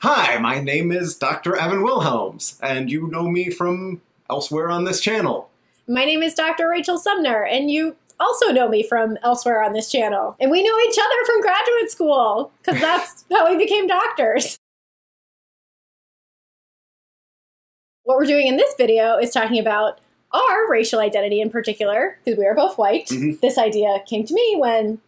Hi, my name is Dr. Evan Wilhelms, and you know me from elsewhere on this channel. My name is Dr. Rachel Sumner, and you also know me from elsewhere on this channel. And we know each other from graduate school, because that's how we became doctors. What we're doing in this video is talking about our racial identity in particular, because we are both white. Mm-hmm. This idea came to me when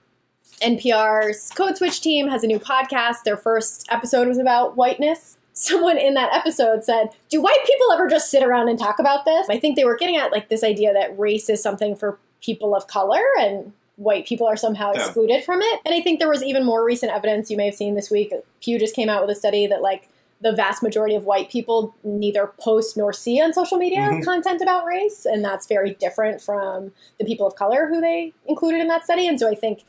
NPR's Code Switch team has a new podcast. Their first episode was about whiteness. Someone in that episode said, do white people ever just sit around and talk about this? I think they were getting at like this idea that race is something for people of color and white people are somehow excluded from it. And I think there was even more recent evidence you may have seen this week. Pew just came out with a study that like the vast majority of white people neither post nor see on social media content about race. And that's very different from the people of color who they included in that study. And so I think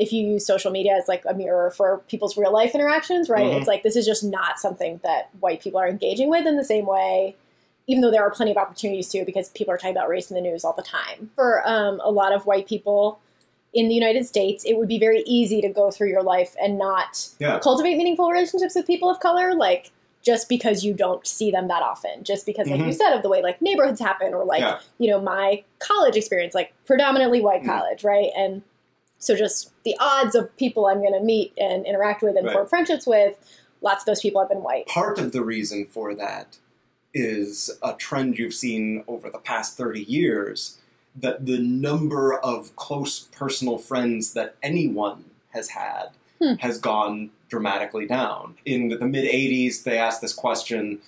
if you use social media as like a mirror for people's real life interactions, right? It's like, this is just not something that white people are engaging with in the same way, even though there are plenty of opportunities to, because people are talking about race in the news all the time. For a lot of white people in the United States, it would be very easy to go through your life and not cultivate meaningful relationships with people of color, like just because you don't see them that often, just because, like you said, of the way like neighborhoods happen, or like, you know, my college experience, like predominantly white college, right? And so just the odds of people I'm going to meet and interact with and form friendships with, lots of those people have been white. Part of the reason for that is a trend you've seen over the past 30 years, that the number of close personal friends that anyone has had has gone dramatically down. In the mid-'80s, they asked this question,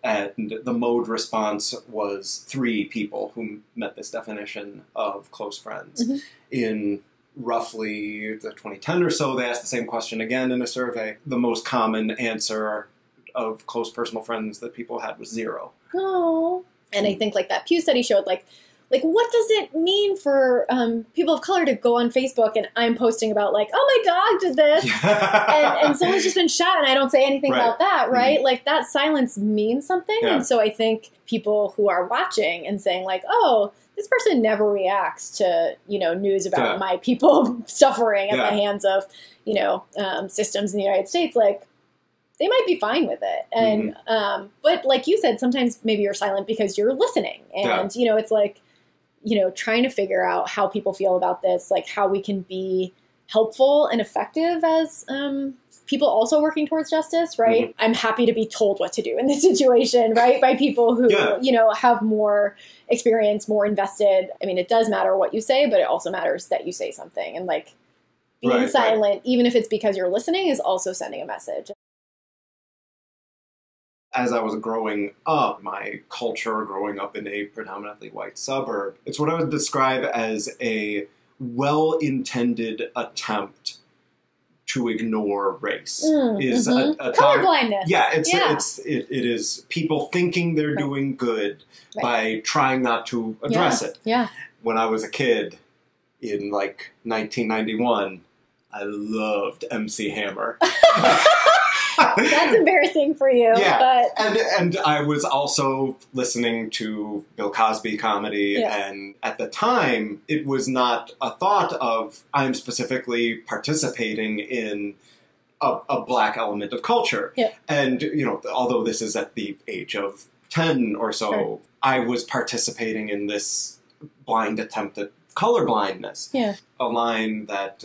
and the mode response was 3 people who met this definition of close friends. In roughly the 2010 or so, they asked the same question again in a survey. The most common answer of close personal friends that people had was 0. Oh. And I think like that Pew study showed like what does it mean for people of color to go on Facebook and I'm posting about like, oh, my dog did this and someone's just been shot and I don't say anything about that, right? Like that silence means something. And so I think people who are watching and saying like, oh, this person never reacts to, you know, news about my people suffering at the hands of, you know, systems in the United States, like they might be fine with it. And, but like you said, sometimes maybe you're silent because you're listening and, you know, it's like, you know, trying to figure out how people feel about this, like how we can be helpful and effective as people also working towards justice, right? I'm happy to be told what to do in this situation, right? By people who, you know, have more experience, more invested. I mean, it does matter what you say, but it also matters that you say something. And like being silent, even if it's because you're listening, is also sending a message. As I was growing up, my culture growing up in a predominantly white suburb, it's what I would describe as a well-intended attempt to ignore race. Is a colorblindness. It is people thinking they're doing good by trying not to address it. When I was a kid in like 1991, I loved MC Hammer. That's embarrassing for you. But and I was also listening to Bill Cosby comedy, and at the time, it was not a thought of I'm specifically participating in a black element of culture. And, you know, although this is at the age of 10 or so, I was participating in this blind attempt at colorblindness. A line that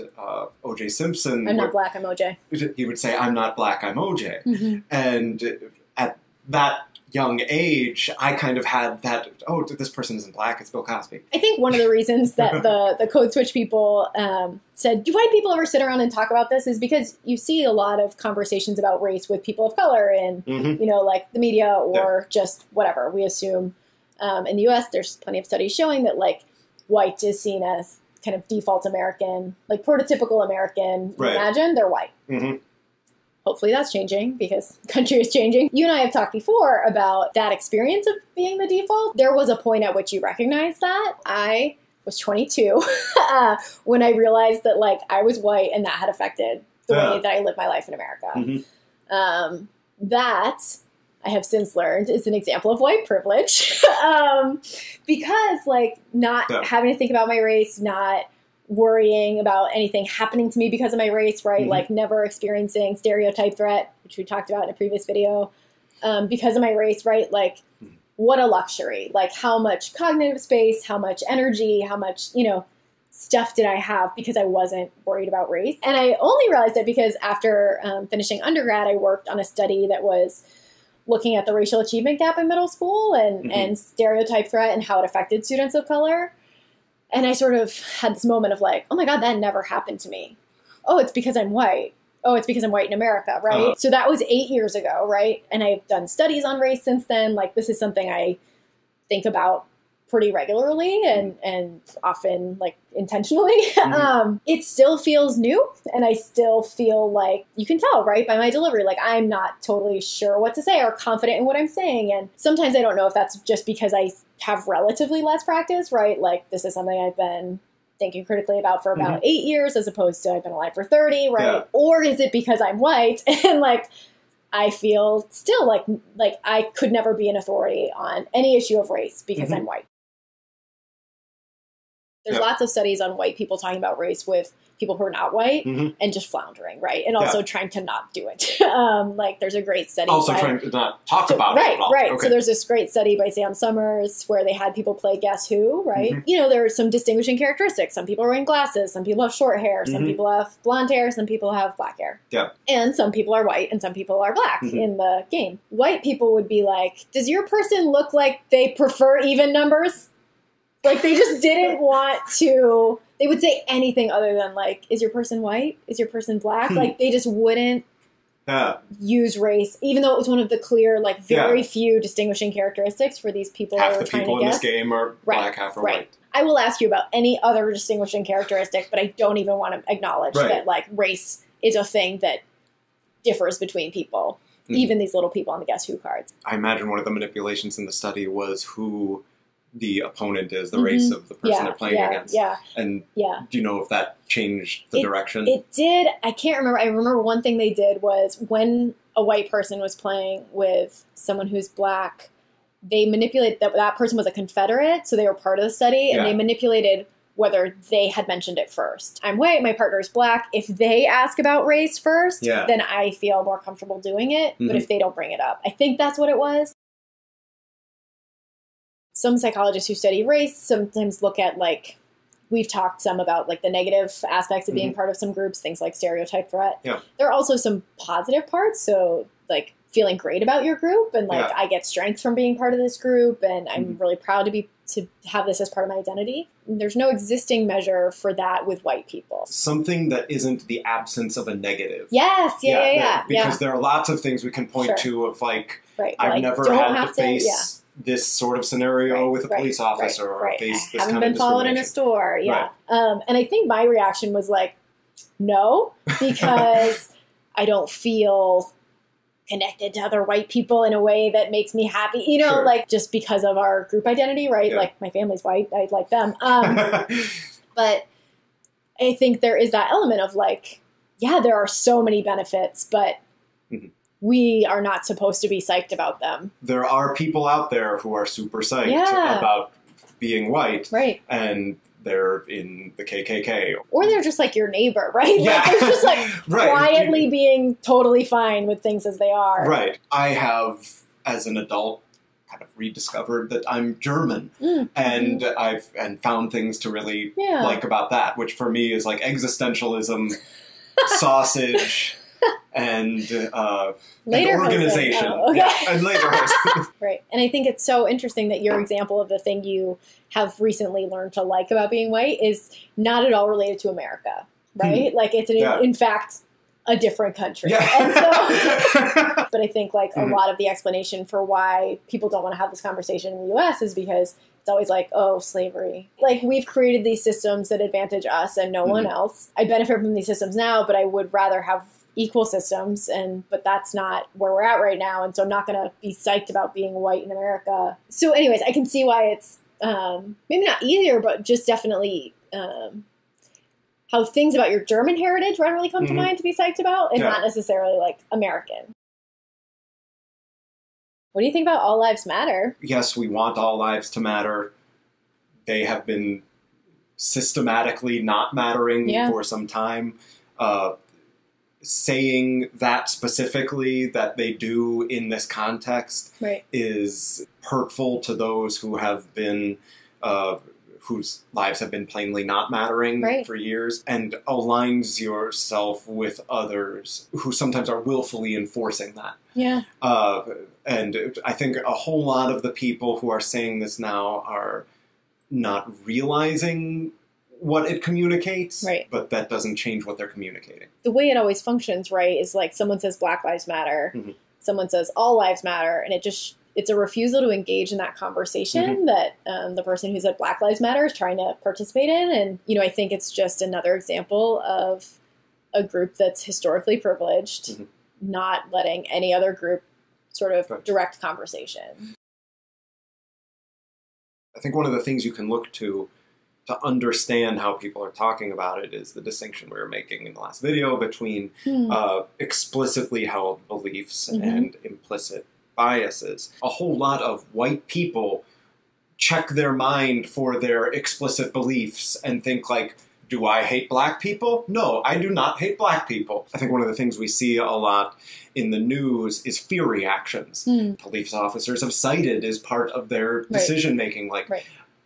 O.J. Simpson... I'm not black, I'm O.J. He would say, I'm not black, I'm O.J. And at that young age, I kind of had that, oh, this person isn't black, it's Bill Cosby. I think one of the reasons that the Code Switch people said, do white people ever sit around and talk about this, is because you see a lot of conversations about race with people of color in, you know, like the media or just whatever. We assume in the U.S. there's plenty of studies showing that like white is seen as kind of default American, like prototypical American. Imagine they're white. Hopefully that's changing because the country is changing. You and I have talked before about that experience of being the default. There was a point at which you recognized that. I was 22 when I realized that like I was white and that had affected the way that I live my life in America. That I have since learned is an example of white privilege because like not having to think about my race, not worrying about anything happening to me because of my race, right? Like never experiencing stereotype threat, which we talked about in a previous video, because of my race, right? Like what a luxury. Like how much cognitive space, how much energy, how much, stuff did I have because I wasn't worried about race. And I only realized it because after finishing undergrad, I worked on a study that was looking at the racial achievement gap in middle school and stereotype threat and how it affected students of color. And I sort of had this moment of like, oh my God, that never happened to me. Oh, it's because I'm white. Oh, it's because I'm white in America, right? So that was 8 years ago, right? And I've done studies on race since then. Like this is something I think about pretty regularly and often like intentionally. It still feels new, and I still feel like, you can tell, right, by my delivery, like I'm not totally sure what to say or confident in what I'm saying. And sometimes I don't know if that's just because I have relatively less practice, right? Like this is something I've been thinking critically about for about 8 years as opposed to I've been alive for 30, right? Yeah. Or is it because I'm white and like I feel still like I could never be an authority on any issue of race because I'm white. There's lots of studies on white people talking about race with people who are not white and just floundering, right? And also trying to not do it. Like there's a great study. Also trying to not talk about it at all. Right. Okay. So there's this great study by Sam Summers where they had people play Guess Who, right? There are some distinguishing characteristics. Some people are wearing glasses. Some people have short hair. Some people have blonde hair. Some people have black hair. Yeah. And some people are white and some people are black in the game. White people would be like, does your person look like they prefer even numbers? Like, they just didn't want to, they would say anything other than, like, is your person white? Is your person black? Like, they just wouldn't use race, even though it was one of the clear, like, very few distinguishing characteristics for these people that were trying to guess. Half the people in this game are black, half are white. I will ask you about any other distinguishing characteristic, but I don't even want to acknowledge that, like, race is a thing that differs between people, even these little people on the Guess Who cards. I imagine one of the manipulations in the study was who the opponent is, the race of the person they're playing against. And do you know if that changed the direction? It did. I can't remember. I remember one thing they did was when a white person was playing with someone who's black, they manipulated that person was a Confederate, so they were part of the study, and they manipulated whether they had mentioned it first. I'm white, my partner's black. If they ask about race first, then I feel more comfortable doing it. But if they don't bring it up, I think that's what it was. Some psychologists who study race sometimes look at, like, we've talked some about, like, the negative aspects of being part of some groups, things like stereotype threat. There are also some positive parts, so, like, feeling great about your group, and, like, I get strength from being part of this group, and I'm really proud to have this as part of my identity. There's no existing measure for that with white people. Something that isn't the absence of a negative. Yes, Because there are lots of things we can point to of, like, I've never had to face this sort of scenario with a police officer or face this kind of discrimination. Haven't been followed in a store, and I think my reaction was like, no, because I don't feel connected to other white people in a way that makes me happy, like just because of our group identity, right? Like my family's white, I like them. But I think there is that element of like, there are so many benefits, but we are not supposed to be psyched about them. There are people out there who are super psyched about being white. Right. And they're in the KKK. Or they're just like your neighbor, right? Yeah. Like they're just like quietly being totally fine with things as they are. Right. I have, as an adult, kind of rediscovered that I'm German. And I've found things to really like about that, which for me is like existentialism, sausage, and organization. And later Right. And I think it's so interesting that your example of the thing you have recently learned to like about being white is not at all related to America, right? Like it's in fact a different country. And so, but I think like a lot of the explanation for why people don't want to have this conversation in the US is because it's always like, oh, slavery. Like we've created these systems that advantage us and no one else. I benefit from these systems now, but I would rather have equal systems, but that's not where we're at right now, and so I'm not going to be psyched about being white in America. So anyways, I can see why it's maybe not easier, but just definitely how things about your German heritage readily come to mind to be psyched about, and not necessarily like American. What do you think about All Lives Matter? Yes, we want all lives to matter. They have been systematically not mattering for some time. Saying that specifically that they do in this context is hurtful to those who have been, whose lives have been plainly not mattering for years, and aligns yourself with others who sometimes are willfully enforcing that. And I think a whole lot of the people who are saying this now are not realizing what it communicates, but that doesn't change what they're communicating. The way it always functions, is like someone says Black Lives Matter, someone says all lives matter, and it's a refusal to engage in that conversation that the person who said Black Lives Matter is trying to participate in. And, I think it's just another example of a group that's historically privileged, not letting any other group sort of direct conversation. I think one of the things you can look to understand how people are talking about it is the distinction we were making in the last video between explicitly held beliefs and implicit biases. A whole lot of white people check their mind for their explicit beliefs and think like, do I hate black people? No, I do not hate black people. I think one of the things we see a lot in the news is fear reactions. Police officers have cited as part of their decision-making, like,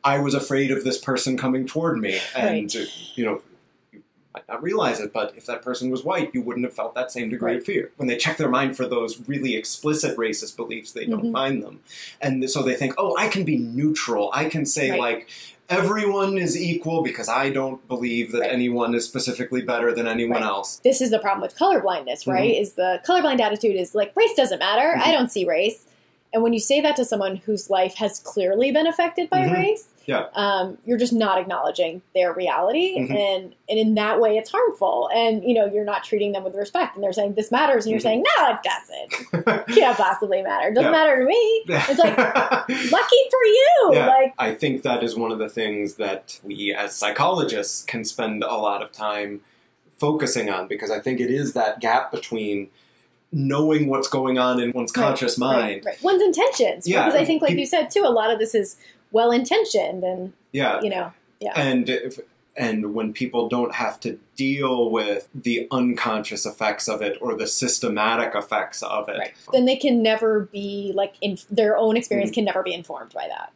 I was afraid of this person coming toward me. And, you might not realize it, but if that person was white, you wouldn't have felt that same degree of fear. When they check their mind for those really explicit racist beliefs, they don't find them. And so they think, oh, I can be neutral. I can say, like, everyone is equal because I don't believe that anyone is specifically better than anyone else. This is the problem with colorblindness, is the colorblind attitude is like, race doesn't matter. I don't see race. And when you say that to someone whose life has clearly been affected by race, you're just not augning their reality. And in that way, it's harmful. And, you're not treating them with respect. And they're saying, this matters. And you're saying, no, it doesn't. Can't possibly matter. It doesn't matter to me. It's like, lucky for you. Like, I think that is one of the things that we as psychologists can spend a lot of time focusing on, because I think it is that gap between knowing what's going on in one's conscious mind. One's intentions. Because I think, like you said, too, a lot of this is well-intentioned and, And when people don't have to deal with the unconscious effects of it or the systematic effects of it. Then they can never be, like, their own experience can never be informed by that.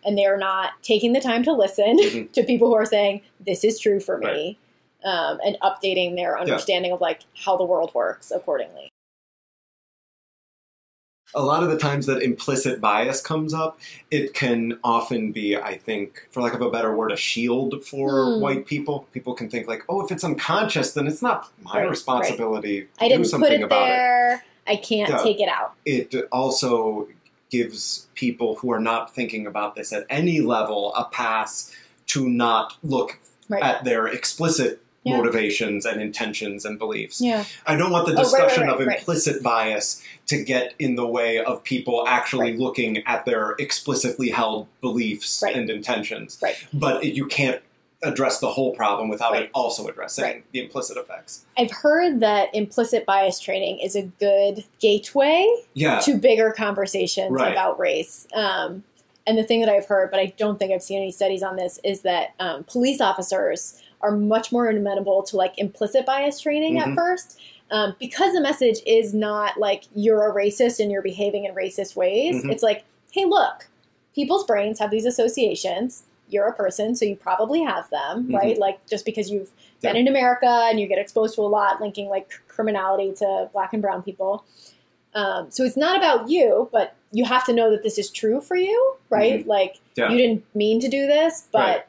And they're not taking the time to listen to people who are saying, this is true for me, and updating their understanding of, like, how the world works accordingly. A lot of the times that implicit bias comes up, it can often be, I think, for lack of a better word, a shield for white people. People can think like, oh, if it's unconscious, then it's not my responsibility to do something about it. I can't take it out. It also gives people who are not thinking about this at any level a pass to not look at their explicit motivations and intentions and beliefs. I don't want the discussion of implicit bias to get in the way of people actually looking at their explicitly held beliefs and intentions. But you can't address the whole problem without it also addressing the implicit effects. I've heard that implicit bias training is a good gateway to bigger conversations about race. And the thing that I've heard, but I don't think I've seen any studies on this, is that police officers are much more amenable to, like, implicit bias training at first, because the message is not like you're a racist and you're behaving in racist ways. It's like, hey, look, people's brains have these associations. You're a person, so you probably have them, right? Like, just because you've been in America and you get exposed to a lot linking, like, criminality to black and brown people. So it's not about you, but you have to know that this is true for you, right? Like, you didn't mean to do this, but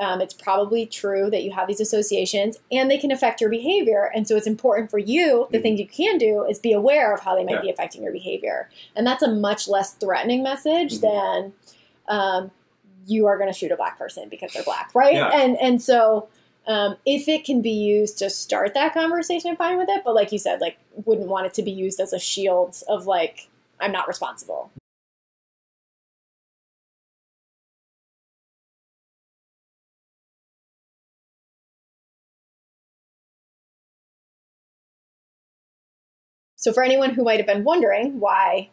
it's probably true that you have these associations and they can affect your behavior. And so it's important for you, the things you can do is be aware of how they might be affecting your behavior. And that's a much less threatening message than you are going to shoot a black person because they're black, right? And so if it can be used to start that conversation, fine with it. But like you said, like, wouldn't want it to be used as a shield of, like, I'm not responsible. So for anyone who might have been wondering why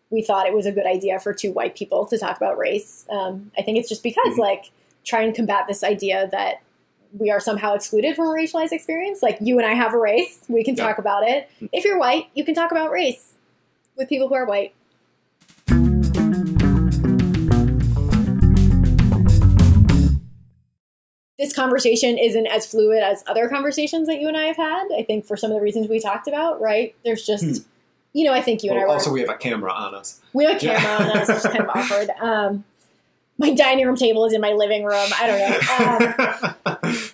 we thought it was a good idea for two white people to talk about race, I think it's just because, like, try and combat this idea that we are somehow excluded from a racialized experience. Like, you and I have a race. We can talk about it. If you're white, you can talk about race with people who are white. This conversation isn't as fluid as other conversations that you and I have had, I think, for some of the reasons we talked about, right? There's just, I think you and I were... Also, we have a camera on us. We have a camera on us, which is kind of awkward. My dining room table is in my living room. I don't know.